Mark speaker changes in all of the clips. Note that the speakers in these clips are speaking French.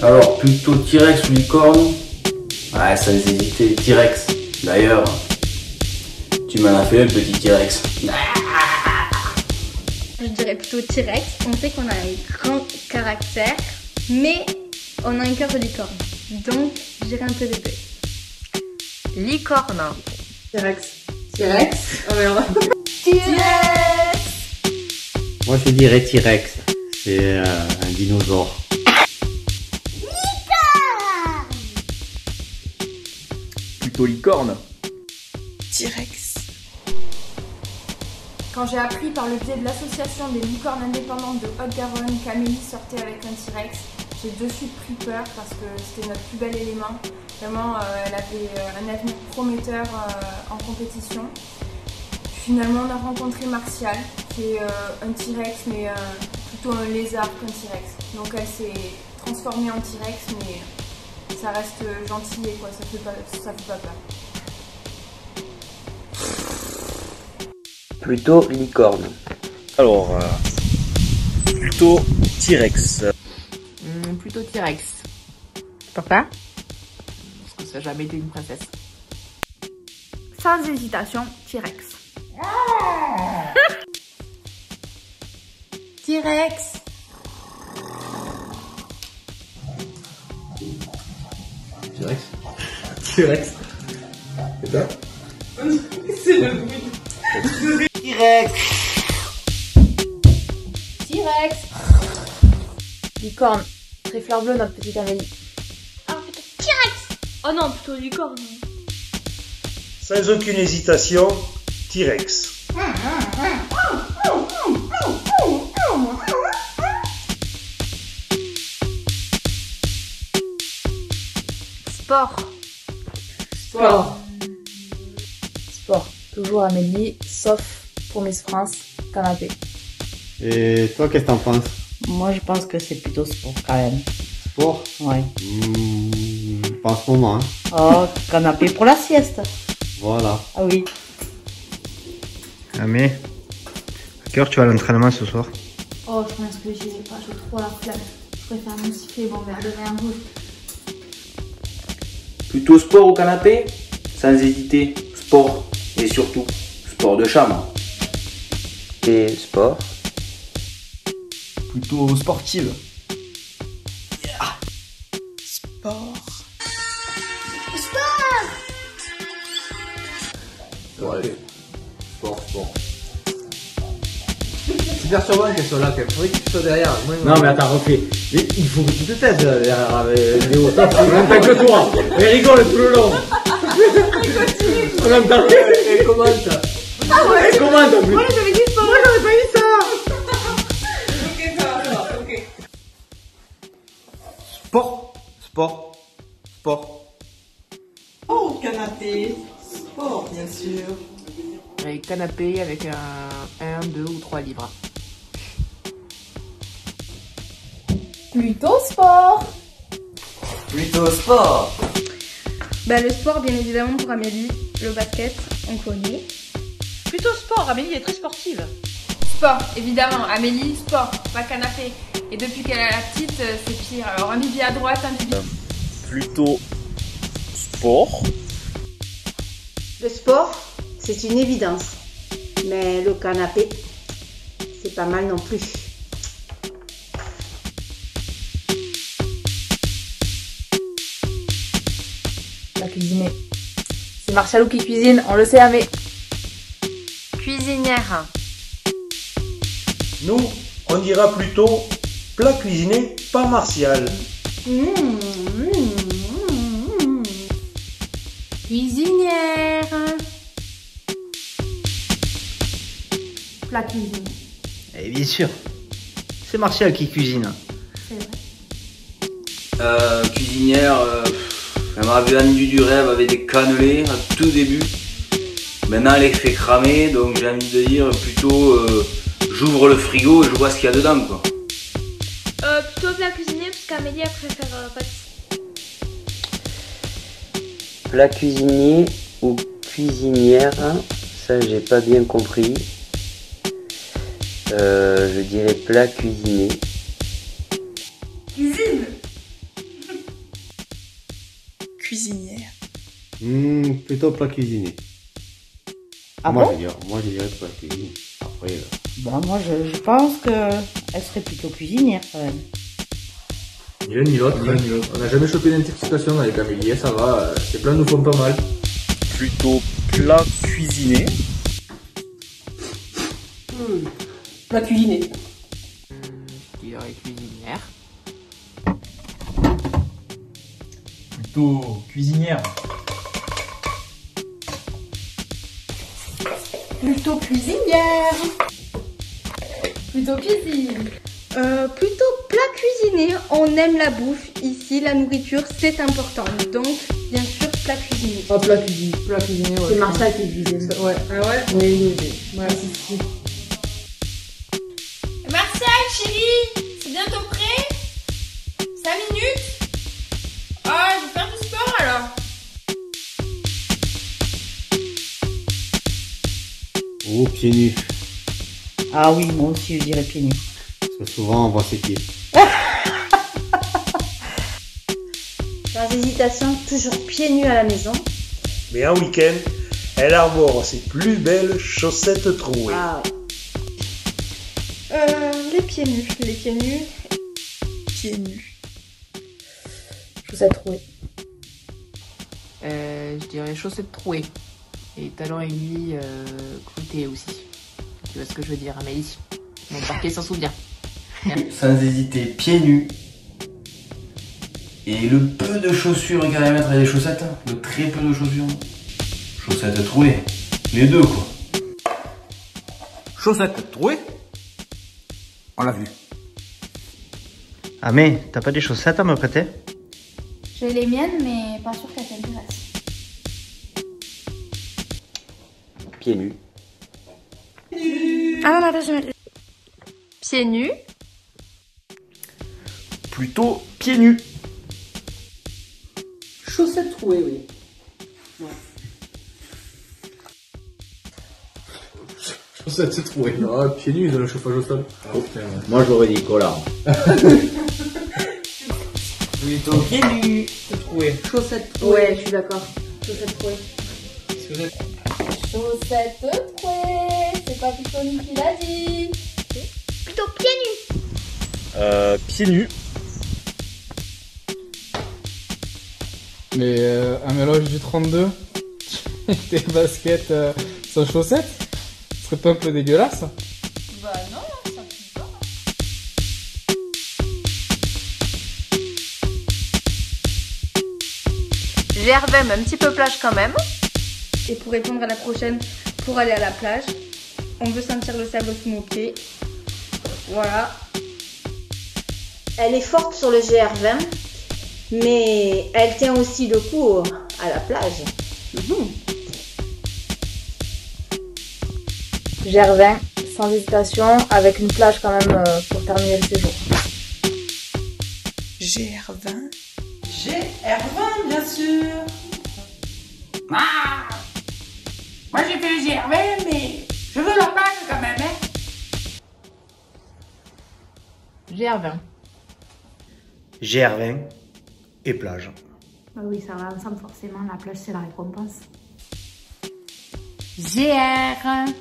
Speaker 1: Alors, plutôt T-Rex ou licorne? Ouais, sans hésiter, T-Rex. D'ailleurs, tu m'en as fait un petit T-Rex.
Speaker 2: Je dirais plutôt T-Rex. On sait qu'on a un grand caractère, mais on a un cœur de licorne. Donc, je dirais un peu des deux.
Speaker 3: Licorne.
Speaker 4: T-Rex. T-Rex. Oh merde.
Speaker 2: T-Rex.
Speaker 5: Moi je dirais T-Rex. C'est un dinosaure.
Speaker 6: Plutôt licorne.
Speaker 4: T-Rex.
Speaker 7: Quand j'ai appris par le biais de l'association des licornes indépendantes de Haute-Garonne qu'Amélie sortait avec un T-Rex, j'ai de suite pris peur parce que c'était notre plus bel élément. Vraiment, elle avait un avenir prometteur en compétition. Finalement, on a rencontré Martial, qui est un T-Rex, mais plutôt un lézard qu'un T-Rex. Donc elle s'est transformée en T-Rex, mais ça reste gentil et quoi, ça fait pas peur.
Speaker 8: Plutôt licorne.
Speaker 6: Alors, plutôt T-Rex.
Speaker 4: Plutôt T-Rex.
Speaker 3: Pourquoi?
Speaker 4: Parce que ça n'a jamais été une princesse.
Speaker 2: Sans hésitation, T-Rex.
Speaker 4: T-Rex.
Speaker 5: T-Rex.
Speaker 6: T-Rex. C'est ça?
Speaker 4: C'est le bruit.
Speaker 8: T-Rex.
Speaker 4: T-Rex.
Speaker 3: Licorne. Très fleur bleue, notre petite Amélie.
Speaker 2: Ah, plutôt T-Rex. Oh non, plutôt licorne.
Speaker 9: Sans aucune hésitation, T-Rex.
Speaker 3: Sport.
Speaker 4: Sport.
Speaker 3: Sport. Toujours Amélie, sauf pour Miss France, canapé.
Speaker 5: Et toi, qu'est-ce que t'en penses?
Speaker 10: Moi, je pense que c'est plutôt sport quand même.
Speaker 5: Sport?
Speaker 10: Ouais.
Speaker 5: Pas en ce moment, hein.
Speaker 10: Oh, canapé pour la sieste.
Speaker 5: Voilà.
Speaker 10: Ah oui.
Speaker 6: Ah mais, à quelle heure tu vas à l'entraînement ce soir?
Speaker 2: Oh, je pense que j'irai pas, j'ai trop la flemme. Je préfère me siffler mon verre de vin rouge.
Speaker 1: Plutôt sport ou canapé? Sans hésiter, sport. Et surtout, sport de chambre.
Speaker 8: Et sport.
Speaker 6: Plutôt sportive.
Speaker 4: Sport.
Speaker 5: Ouais. Sport, sport.
Speaker 11: C'est perturbant qu'elle soit là, qu'elle faudrait que tu sois derrière. Moi,
Speaker 5: Non mais attends, refais. Mais il faut que tu te taises derrière avec Léo. En même temps que toi. Et rigole tout le long. En même temps. Et commente.
Speaker 4: Ah ouais.
Speaker 5: Et commente en plus.
Speaker 4: Moi, j'avais dit sport. Moi, j'avais pas eu ça. Ok, ça va, ok.
Speaker 6: Sport. Sport. Sport.
Speaker 4: Oh, canapé. Sport, bien sûr. Avec canapé avec un 2 ou 3 livres.
Speaker 2: Plutôt sport.
Speaker 8: Plutôt sport.
Speaker 2: Bah, le sport, bien évidemment, pour Amélie. Le basket, on connaît.
Speaker 3: Plutôt sport, Amélie est très sportive.
Speaker 7: Sport, évidemment. Amélie, sport, pas canapé. Et depuis qu'elle est la petite, c'est pire. Alors un bibi à droite, un bibi...
Speaker 6: Plutôt sport.
Speaker 10: Le sport, c'est une évidence. Mais le canapé, c'est pas mal non plus.
Speaker 3: La cuisiner. C'est Martialou qui cuisine, on le sait, Amé. Cuisinière.
Speaker 9: Nous, on dira plutôt plat cuisiné par Martial.
Speaker 2: Cuisinière. Plat cuisine.
Speaker 6: Et bien sûr, c'est Martial qui cuisine.
Speaker 2: C'est vrai.
Speaker 1: Cuisinière, elle m'avait vendu du rêve avec des cannelés à tout début. Maintenant elle les fait cramer, donc j'ai envie de dire plutôt j'ouvre le frigo et je vois ce qu'il y a dedans quoi.
Speaker 2: Plutôt plat cuisiné parce qu'Amélie elle préfère pâtisserie.
Speaker 8: Plat cuisinier ou cuisinière, ça j'ai pas bien compris. Je dirais plat cuisiné.
Speaker 7: Cuisine.
Speaker 5: plutôt plat cuisiné.
Speaker 3: Ah
Speaker 5: moi,
Speaker 3: bon?
Speaker 5: Moi, je dirais plat cuisiné. Après,
Speaker 3: Bon, moi, je pense qu'elle serait plutôt cuisinière, quand même.
Speaker 11: Ni l'un ni l'autre. On n'a jamais chopé d'intoxication avec Amélie, ça va, ces plats nous font pas mal.
Speaker 12: Plutôt plat cuisiné.
Speaker 4: Plat cuisiné. Je dirais cuisinière.
Speaker 12: Plutôt cuisinière.
Speaker 7: Plutôt cuisinière. Plutôt cuisine.
Speaker 2: Plutôt plat cuisiné. On aime la bouffe. Ici, la nourriture, c'est important. Donc, bien sûr, plat cuisiné.
Speaker 3: Oh, plat cuisiné.
Speaker 4: Plat cuisiné, ouais.
Speaker 3: C'est Marcel qui cuisine.
Speaker 4: Ouais.
Speaker 3: Ah ouais? Oui, oui. Ouais, si.
Speaker 7: Martial, chérie, c'est bientôt prêt? 5 minutes? Ah, je vais faire du sport alors.
Speaker 5: oh, pieds nus.
Speaker 3: Ah oui, moi aussi, je dirais pieds nus.
Speaker 5: Parce que souvent, on voit ses pieds.
Speaker 10: Sans hésitation, toujours pieds nus à la maison.
Speaker 9: Mais en week-end, elle arbore ses plus belles chaussettes trouées.
Speaker 10: Ah ouais.
Speaker 2: Les pieds nus. Les pieds nus.
Speaker 3: Pieds nus. Chaussettes trouées.
Speaker 4: Je dirais chaussettes trouées. Et talons aiguilles cloutés aussi. Tu vois ce que je veux dire, Amélie? Mon parquet s'en souvient.
Speaker 1: Sans hésiter, pieds nus. Et le peu de chaussures qu'elle va mettre avec les chaussettes, le très peu de chaussures. Chaussettes trouées. Les deux, quoi.
Speaker 12: Chaussettes trouées. On l'a vu.
Speaker 6: Ah mais, t'as pas des chaussettes à me prêter?
Speaker 7: J'ai les miennes, mais pas sûr qu'elles t'intéressent.
Speaker 8: Pieds nus.
Speaker 2: Ah non, attends, pieds nus.
Speaker 12: Plutôt pieds nus.
Speaker 4: Chaussettes trouées, oui. Ouais.
Speaker 11: Chaussettes, c'est trouvé. Ah, pieds nus, ils ont le chauffage au sol. Oh, putain, ouais.
Speaker 5: Moi, j'aurais dit collard.
Speaker 11: Plutôt pieds nus, c'est trouvé.
Speaker 3: Chaussettes trouées. Ouais, je suis d'accord. Chaussettes trouées.
Speaker 7: Chaussettes trouées. C'est pas plutôt Tony qui l'a dit.
Speaker 2: Plutôt pieds nus.
Speaker 12: Pieds nus.
Speaker 13: Mais un mélange du 32 avec des baskets sans chaussettes, ce serait pas un peu dégueulasse?
Speaker 7: Bah non, ça pue pas.
Speaker 2: GR20, mais un petit peu plage quand même. Et pour répondre à la prochaine, pour aller à la plage, on veut sentir le sable sous nos pieds. Voilà.
Speaker 10: Elle est forte sur le GR20, mais elle tient aussi le coup à la plage.
Speaker 3: GR20, sans hésitation, avec une plage quand même pour terminer le séjour.
Speaker 4: GR20. GR20, bien sûr. Ah, moi j'ai fait le GR20, mais je veux la plage quand même, hein. GR20.
Speaker 6: GR20 et plage.
Speaker 14: Bah oui, ça va ensemble forcément, la plage c'est la récompense. GR20.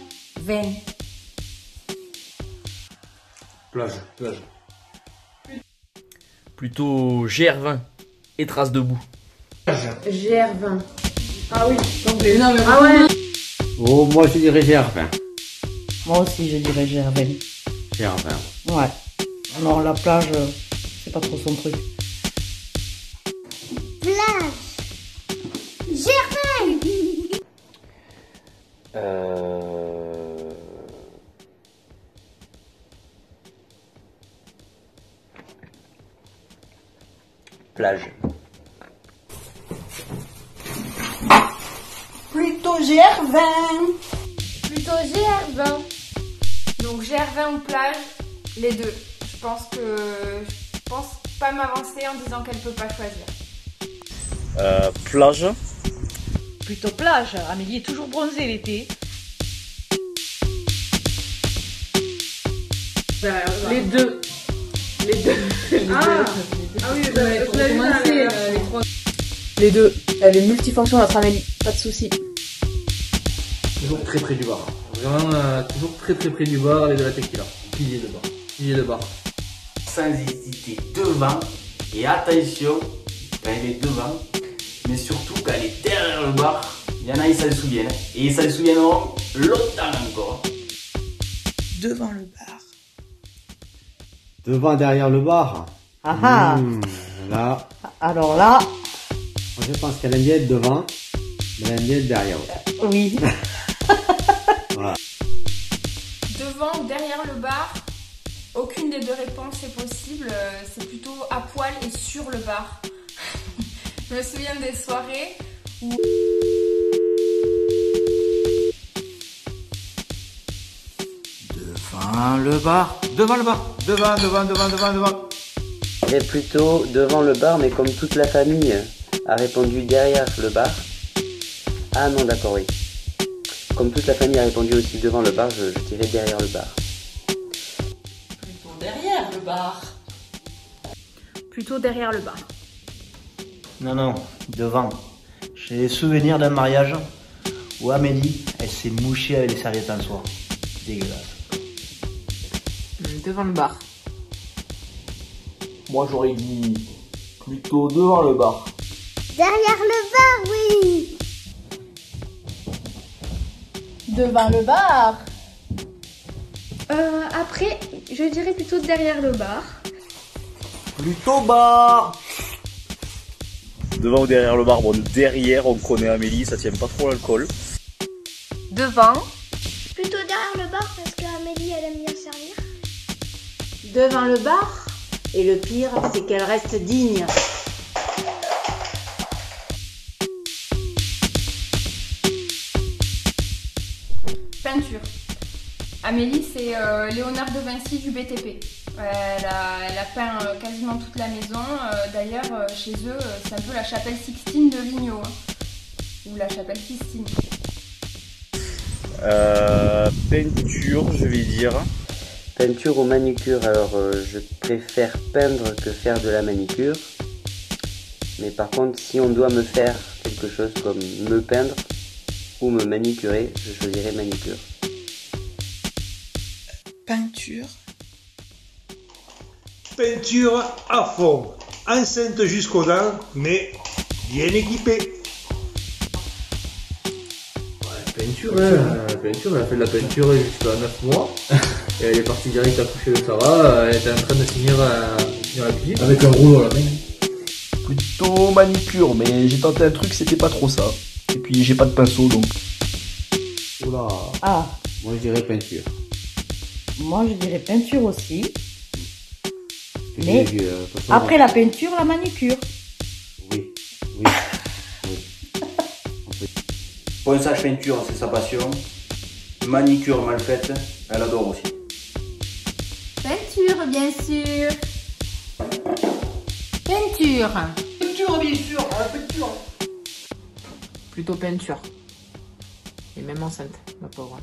Speaker 11: Plage.
Speaker 12: Plutôt GR20 et traces de boue.
Speaker 3: GR20.
Speaker 4: Ah oui, donc les noms,
Speaker 3: Ah ouais.
Speaker 5: Oh, moi, je dirais GR20.
Speaker 3: Moi aussi, je dirais GR20.
Speaker 5: GR20.
Speaker 3: Ouais. Alors la plage, c'est pas trop son truc.
Speaker 2: Plage. GR20.
Speaker 8: Plage.
Speaker 4: Plutôt GR20.
Speaker 7: Plutôt GR20. Donc GR20 ou plage, les deux. Je pense pas m'avancer en disant qu'elle peut pas choisir.
Speaker 12: Plage.
Speaker 15: Plutôt plage. Amélie est toujours bronzée l'été.
Speaker 4: Les deux.
Speaker 3: Ah oui, pour commencer, les trois. Les deux. Elle est multifonction notre Amélie, pas de soucis.
Speaker 11: Toujours très près du bar. Vraiment, toujours très près du bar avec de la tequila. Pilier de bar. Pilier de bar.
Speaker 1: Sans hésiter devant, et attention, quand elle est devant, mais surtout quand elle est derrière le bar, il y en a ils s'en souviennent, et ils s'en souviendront longtemps encore.
Speaker 4: Devant le bar.
Speaker 5: Devant, derrière le bar.
Speaker 15: Ah ah.
Speaker 5: Là.
Speaker 15: Alors là.
Speaker 5: Moi, je pense qu'elle aime bien être devant, mais elle aime bien être derrière.
Speaker 15: Oui.
Speaker 5: Voilà.
Speaker 7: Devant ou derrière le bar, aucune des deux réponses est possible. C'est plutôt à poil et sur le bar. Je me souviens des soirées où...
Speaker 1: Devant le bar. Devant le bar. Devant.
Speaker 8: Et plutôt devant le bar, mais comme toute la famille a répondu derrière le bar. Ah non, d'accord, oui. Comme toute la famille a répondu aussi devant le bar, je dirais derrière le bar.
Speaker 15: Plutôt derrière le bar.
Speaker 7: Plutôt derrière le bar.
Speaker 16: Non, devant. J'ai les souvenirs d'un mariage où Amélie, elle s'est mouchée avec les serviettes en soie. Dégueulasse.
Speaker 4: Devant le bar.
Speaker 11: Moi j'aurais dit plutôt devant le bar.
Speaker 2: Derrière le bar, oui.
Speaker 3: Devant le bar.
Speaker 2: Après, je dirais plutôt derrière le bar.
Speaker 16: Plutôt bar.
Speaker 17: Devant ou derrière le bar? Bon, derrière, on connaît Amélie, ça tient pas trop l'alcool.
Speaker 2: Devant.
Speaker 18: Plutôt derrière le bar parce qu'Amélie elle aime bien servir.
Speaker 10: Devant le bar. Et le pire, c'est qu'elle reste digne.
Speaker 7: Peinture. Amélie, c'est Léonard de Vinci du BTP. Elle a peint quasiment toute la maison. D'ailleurs, chez eux, c'est un peu la chapelle Sixtine de Lignot. Ou la chapelle Sistine.
Speaker 17: Peinture, je vais dire.
Speaker 8: Peinture ou manucure, alors je préfère peindre que faire de la manucure. Mais par contre, si on doit me faire quelque chose comme me peindre ou me manicurer, je choisirais manucure.
Speaker 4: Peinture.
Speaker 9: Peinture à fond, enceinte jusqu'aux dents, mais bien équipée.
Speaker 11: Peinture, peinture, elle a fait de la peinture jusqu'à 9 mois. Et elle est partie direct accoucher de Sarah. Elle était en train de finir la cuisine.
Speaker 5: Avec un rouleau à la main.
Speaker 12: Plutôt manicure, mais j'ai tenté un truc, c'était pas trop ça. Et puis j'ai pas de pinceau donc.
Speaker 5: Oula.
Speaker 15: Ah.
Speaker 5: Moi je dirais peinture.
Speaker 15: Moi je dirais peinture aussi.
Speaker 5: Mais
Speaker 15: après la peinture, la manucure.
Speaker 5: Oui.
Speaker 1: Ponçage peinture, c'est sa passion. Manicure mal faite, elle adore aussi.
Speaker 2: Peinture, bien sûr. Peinture.
Speaker 4: Peinture, bien sûr, peinture. Plutôt peinture. Et même enceinte, ma pauvre.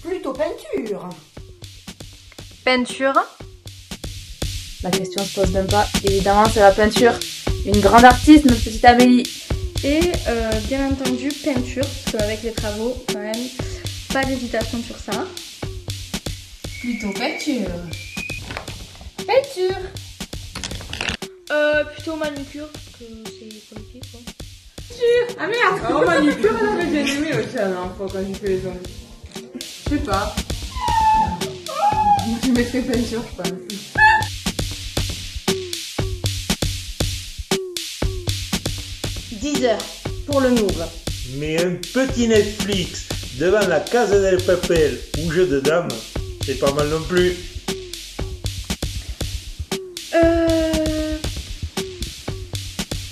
Speaker 15: Plutôt peinture.
Speaker 2: Peinture.
Speaker 3: La question se pose même pas. Évidemment, c'est la peinture. Une grande artiste, notre petite Amélie.
Speaker 2: Et bien entendu, peinture, parce qu'avec les travaux, quand même, pas d'hésitation sur ça.
Speaker 4: Plutôt peinture.
Speaker 2: Peinture.
Speaker 18: Plutôt manucure, parce que c'est compliqué quoi.
Speaker 4: Peinture. Ah merde. Oh manucure, elle avait bien aimé aussi la dernière fois quand j'ai fait les ongles. Je sais pas. Tu mettrais peinture, je pense.
Speaker 10: Pour le Move.
Speaker 9: Mais un petit Netflix devant la Casa del Papel ou jeu de dames, c'est pas mal non plus.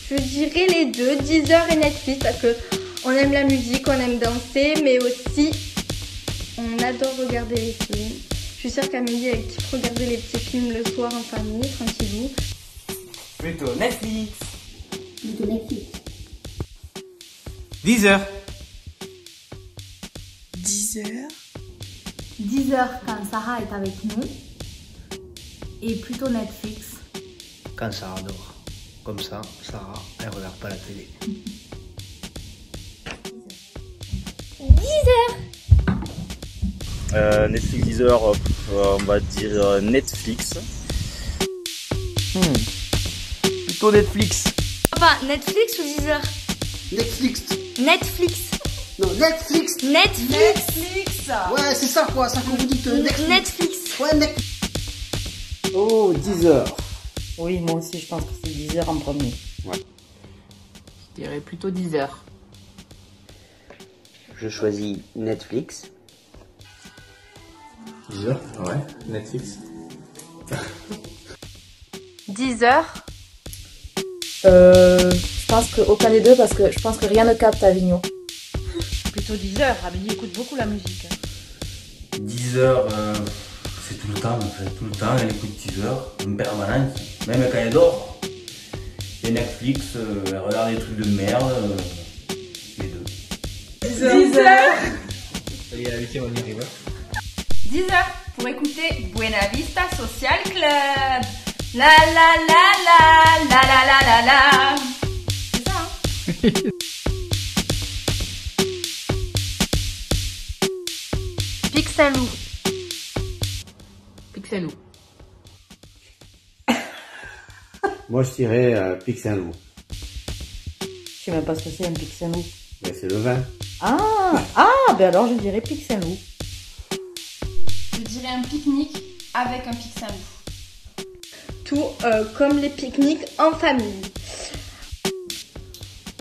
Speaker 2: Je dirais les deux, Deezer et Netflix, parce que on aime la musique, on aime danser, mais aussi on adore regarder les films. Je suis sûre qu'Amélie elle kiffe regarder les petits films le soir en famille, tranquillou.
Speaker 1: Plutôt Netflix.
Speaker 18: Plutôt Netflix.
Speaker 1: Deezer.
Speaker 14: Deezer quand Sarah est avec nous. Et plutôt Netflix.
Speaker 16: Quand Sarah dort. Comme ça, Sarah, elle regarde pas la télé.
Speaker 2: 10 heures.
Speaker 17: Netflix, Deezer, on va dire Netflix.
Speaker 12: Plutôt Netflix.
Speaker 2: Papa, Netflix ou 10 heures?
Speaker 19: Netflix.
Speaker 2: Netflix.
Speaker 19: Non, Netflix.
Speaker 2: Netflix.
Speaker 19: Ouais, c'est ça quoi, ça qu'on vous dit
Speaker 2: Netflix.
Speaker 19: Ouais, Netflix.
Speaker 5: Oh, 10 heures.
Speaker 15: Oui, moi aussi, je pense que c'est 10 heures en premier.
Speaker 5: Ouais.
Speaker 4: Je dirais plutôt 10 heures.
Speaker 8: Je choisis Netflix.
Speaker 11: 10 heures? Ouais, Netflix.
Speaker 2: 10 heures.
Speaker 3: Je pense qu'aucun des deux parce que je pense que rien ne capte Avignon.
Speaker 15: Plutôt 10 heures. Amélie écoute beaucoup la musique.
Speaker 1: 10 heures, c'est tout le temps, en fait. Tout le temps, elle écoute 10 heures, en permanence. Même quand elle dort. Et Netflix, elle regarde des trucs de merde. Les deux.
Speaker 4: 10 heures.
Speaker 11: Ça y est, la 8e, on y arrive.
Speaker 7: 10 heures pour écouter Buena Vista Social Club. La la la la la la la la la. C'est ça, hein?
Speaker 2: Pixelou.
Speaker 4: Pixelou.
Speaker 5: Moi, je dirais Pixelou.
Speaker 15: Je sais même pas ce que c'est un Pixelou.
Speaker 5: Mais c'est le vin.
Speaker 15: Ben alors je dirais Pixelou.
Speaker 7: Je dirais un pique-nique avec un Pixelou.
Speaker 2: Tout comme les pique-niques en famille.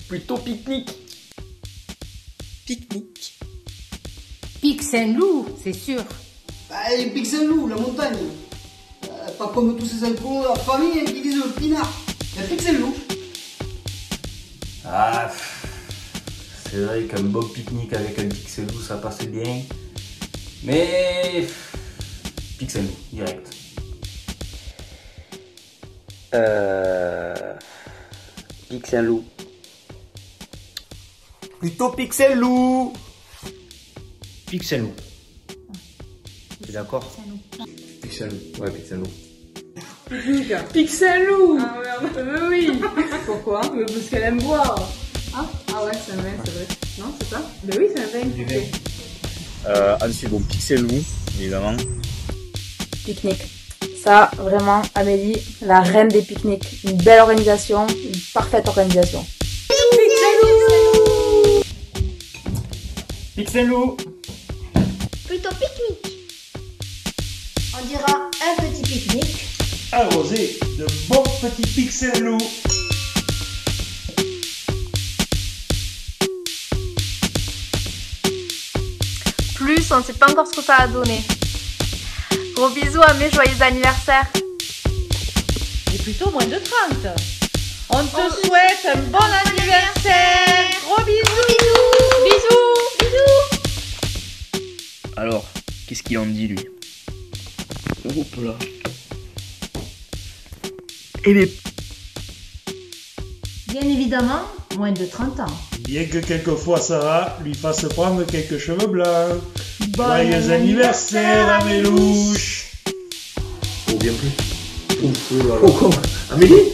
Speaker 12: Plutôt pique-nique.
Speaker 15: Pique-nique. Pixelou, c'est sûr.
Speaker 19: Bah, et Pixelou, la montagne. Pas comme tous ces alcools en famille qui disent le pinard. Il y a Pixelou.
Speaker 1: Ah, c'est vrai qu'un beau pique-nique avec un Pixelou, ça passait bien. Mais Pixelou, direct.
Speaker 8: Pixelou.
Speaker 12: Plutôt Pixelou.
Speaker 16: Pixelou. T'es d'accord?
Speaker 11: Pixelou. Ouais, Pixelou.
Speaker 4: Pixelou. Ah merde. Oui. Pourquoi? Parce qu'elle aime boire. Ah ouais, c'est un vin, c'est vrai. Non, c'est ça? Ben oui, c'est un vin.
Speaker 17: Du vin. Ensuite, bon, Pixelou, évidemment.
Speaker 3: Pique-nique. Ça, vraiment, Amélie, la reine des pique-niques. Une belle organisation, une parfaite organisation.
Speaker 12: Pixelou.
Speaker 18: Plutôt pique-nique. On dira un petit pique-nique.
Speaker 9: Arrosé de bons petits Pixelou.
Speaker 2: Plus, on ne sait pas encore ce que ça a donné. Gros bisous à mes joyeux anniversaires.
Speaker 15: Et plutôt moins de 30. On te souhaite un bon anniversaire. Gros bisous.
Speaker 2: Bisous. Bisous.
Speaker 12: Alors, qu'est-ce qu'il en dit lui? Hop là. Et les...
Speaker 15: Bien évidemment, moins de 30 ans.
Speaker 9: Bien que quelquefois Sarah lui fasse prendre quelques cheveux blancs. Joyeux anniversaire Amélouche.
Speaker 11: Oh, bien plus. Ouf, oh là là.
Speaker 5: Oh, comment? Amélie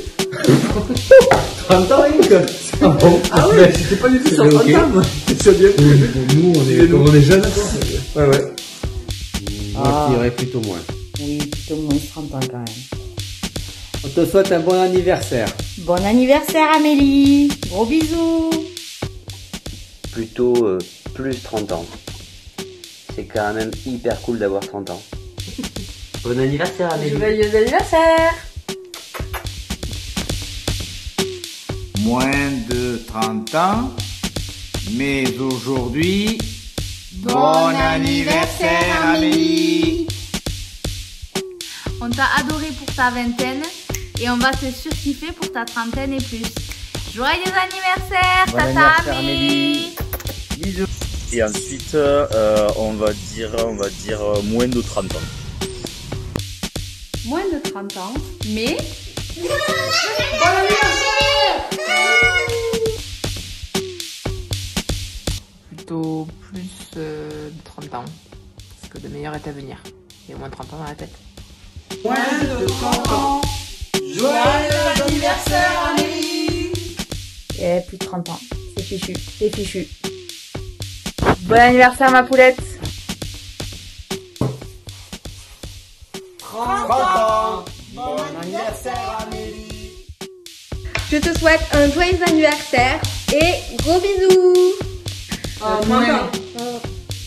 Speaker 5: 30 ans, Eric. Ah bon? Ah ouais, c'était pas du tout sur 30 ans, moi. C'est bien plus.
Speaker 11: Nous, on est jeunes, quoi.
Speaker 5: Ouais, ouais. Moi, je dirais plutôt moins.
Speaker 15: Oui, plutôt moins de 30 ans quand même.
Speaker 5: On te souhaite un bon anniversaire.
Speaker 15: Bon anniversaire Amélie. Gros bisous.
Speaker 8: Plutôt plus 30 ans. C'est quand même hyper cool d'avoir 30 ans.
Speaker 5: Bon anniversaire, Amélie.
Speaker 3: Joyeux anniversaire.
Speaker 20: Moins de 30 ans, mais aujourd'hui, bon anniversaire Amélie.
Speaker 2: On t'a adoré pour ta vingtaine et on va te surkiffer pour ta trentaine et plus. Joyeux anniversaire,
Speaker 16: Bon
Speaker 2: Tata
Speaker 16: anniversaire,
Speaker 2: Amélie.
Speaker 16: Bisous.
Speaker 17: Et ensuite, on va dire moins de 30 ans.
Speaker 2: Moins de 30 ans, mais...
Speaker 18: Bon anniversaire.
Speaker 4: Plutôt plus de 30 ans. Parce que le meilleur est à venir. Il y a au moins 30 ans dans la tête.
Speaker 19: Moins de 30 ans. Joyeux anniversaire Amélie.
Speaker 3: Et plus de 30 ans. C'est fichu. C'est fichu. Bon anniversaire ma poulette.
Speaker 18: 30 ans. Bon anniversaire Amélie.
Speaker 2: Je te souhaite un joyeux anniversaire et gros bisous.
Speaker 4: Ah, moins.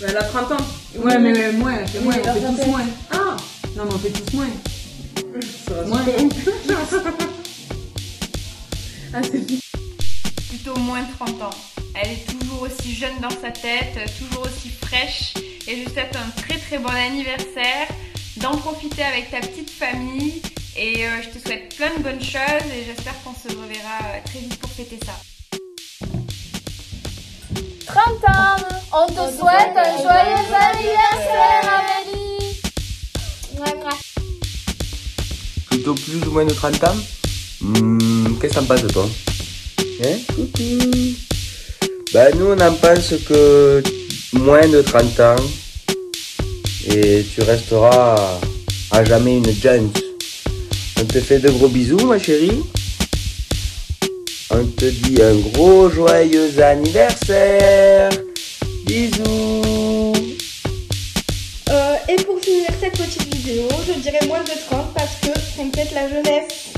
Speaker 4: Elle a 30 ans. Ouais, mais moins, c'est moins, on fait tous moins. Ah non, mais on fait tous moins. Moins.
Speaker 7: Ah, plutôt moins de 30 ans. Elle est toujours aussi jeune dans sa tête, toujours aussi fraîche. Et je te souhaite un très très bon anniversaire, d'en profiter avec ta petite famille. Et je te souhaite plein de bonnes choses et j'espère qu'on se reverra très vite pour fêter ça.
Speaker 18: 30 ans. On te souhaite un joyeux anniversaire Amélie.
Speaker 8: Plutôt plus ou moins de 30 ans. Qu'est-ce que t'en penses toi? Hein? Coucou. Bah nous on en pense que moins de 30 ans. Et tu resteras à jamais une gente. On te fait de gros bisous ma chérie. On te dit un gros joyeux anniversaire. Bisous.
Speaker 2: Et pour finir cette petite vidéo, je dirais moins de 30 parce que c'est peut-être la jeunesse.